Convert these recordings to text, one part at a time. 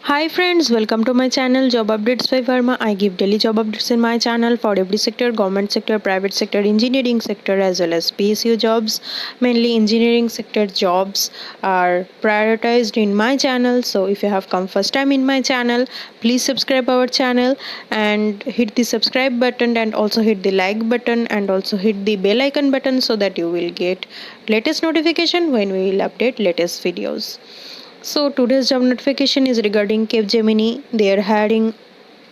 Hi friends, welcome to my channel Job Updates by Verma. I give daily job updates in my channel for every sector, government sector, private sector, engineering sector as well as PSU jobs. Mainly engineering sector jobs are prioritized in my channel. So if you have come first time in my channel, please subscribe our channel and hit the subscribe button and also hit the like button and also hit the bell icon button so that you will get latest notification when we will update latest videos. So today's job notification is regarding Capgemini. They are hiring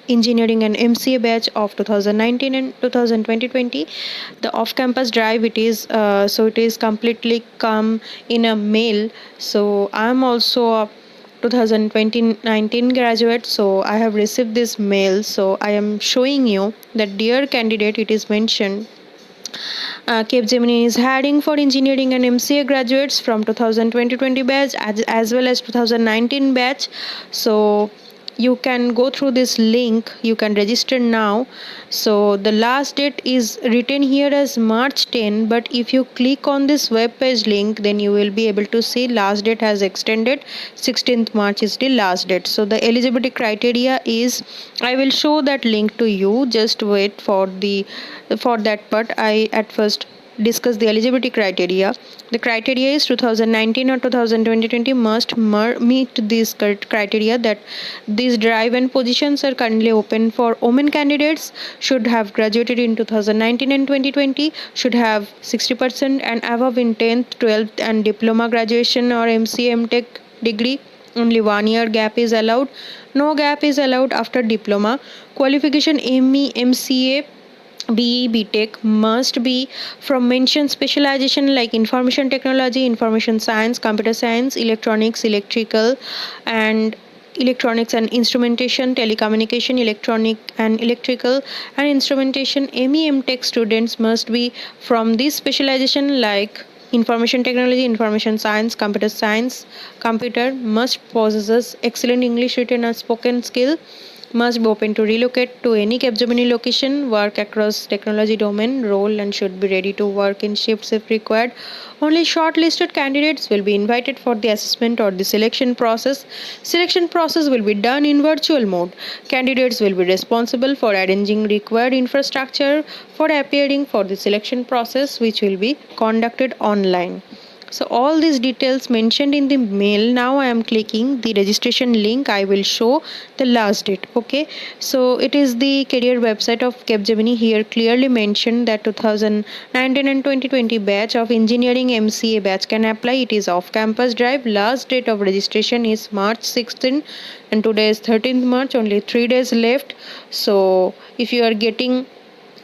engineering and MCA batch of 2019 and 2020. The off-campus drive it is completely come in a mail. So I'm also a 2019 graduate, so I have received this mail. So I am showing you that dear candidate, it is mentioned Capgemini is hiring for engineering and MCA graduates from 2020 batch as well as 2019 batch. So you can go through this link, you can register now. So the last date is written here as March 10, but if you click on this web page link, then you will be able to see last date has extended. 16th March is the last date. So the eligibility criteria is, I will show that link to you. Just wait for that part. I at first discuss the eligibility criteria. The criteria is 2019 or 2020 must meet this criteria, that these drive and positions are currently open for women candidates, should have graduated in 2019 and 2020, should have 60% and above in 10th, 12th and diploma graduation or MCA MTech degree. Only 1 year gap is allowed. No gap is allowed after diploma. Qualification ME, MCA, BE, BTech must be from mentioned specialization like information technology, information science, computer science, electronics, electronics and instrumentation, telecommunication, electronic and electrical and instrumentation. MEM Tech students must be from this specialization like information technology, information science, computer, must possess excellent English written and spoken skill, must be open to relocate to any Capgemini location, work across technology domain, role and should be ready to work in shifts if required. Only shortlisted candidates will be invited for the assessment or the selection process. Selection process will be done in virtual mode. Candidates will be responsible for arranging required infrastructure for appearing for the selection process, which will be conducted online. So all these details mentioned in the mail. Now I am clicking the registration link. I will show the last date. Okay, so it is the career website of Capgemini. Here clearly mentioned that 2019 and 2020 batch of engineering MCA batch can apply. It is off campus drive. Last date of registration is March 16 and today is 13th March. Only 3 days left. So if you are getting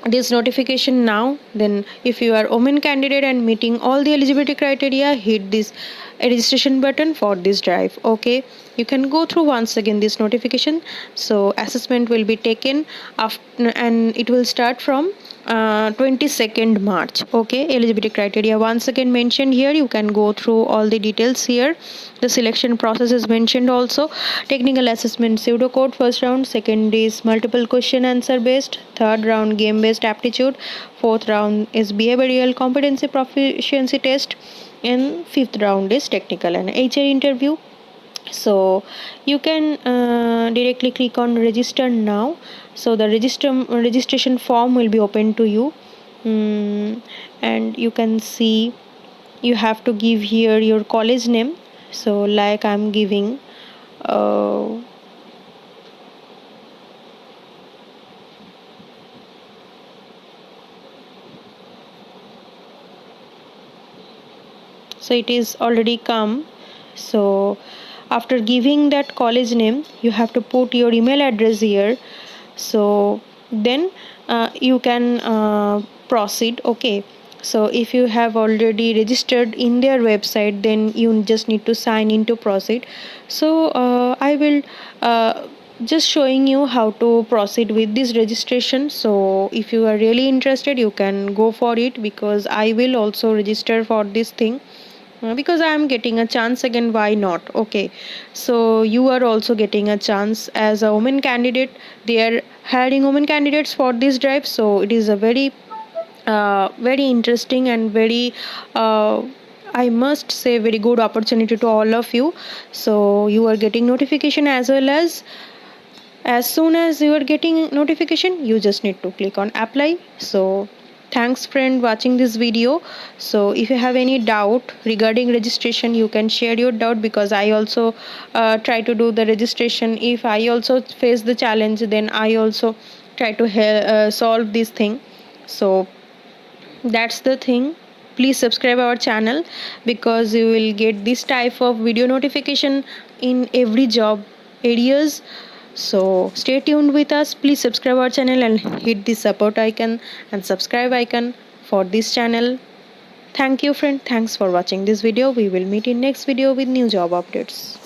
this notification now, then if you are women candidate and meeting all the eligibility criteria, hit this registration button for this drive. Okay, you can go through once again this notification. So assessment will be taken after and it will start from 22nd March. Okay, eligibility criteria once again mentioned here. You can go through all the details here. The selection process is mentioned also. Technical assessment pseudocode first round, second is multiple question answer based, third round game based aptitude, fourth round is behavioral competency proficiency test, and fifth round is technical and HR interview. So you can directly click on register now. So the registration form will be open to you. And you can see you have to give here your college name. So like I'm giving so it is already come. So after giving that college name, you have to put your email address here. So then you can proceed. Okay, so if you have already registered in their website, then you just need to sign in to proceed. So I will just showing you how to proceed with this registration. So if you are really interested, you can go for it, because I will also register for this thing. Because I am getting a chance again, why not? Okay, so you are also getting a chance as a woman candidate. They are hiring women candidates for this drive, so it is a very very interesting and very I must say very good opportunity to all of you. So you are getting notification as well as soon as you are getting notification, you just need to click on apply. So thanks friend watching this video. So if you have any doubt regarding registration, you can share your doubt, because I also try to do the registration. If I also face the challenge, then I also try to solve this thing. So that's the thing. Please subscribe our channel, because you will get this type of video notification in every job areas. So stay tuned with us. Please subscribe our channel and hit the support icon and subscribe icon for this channel. Thank you friend. Thanks for watching this video. We will meet in next video with new job updates.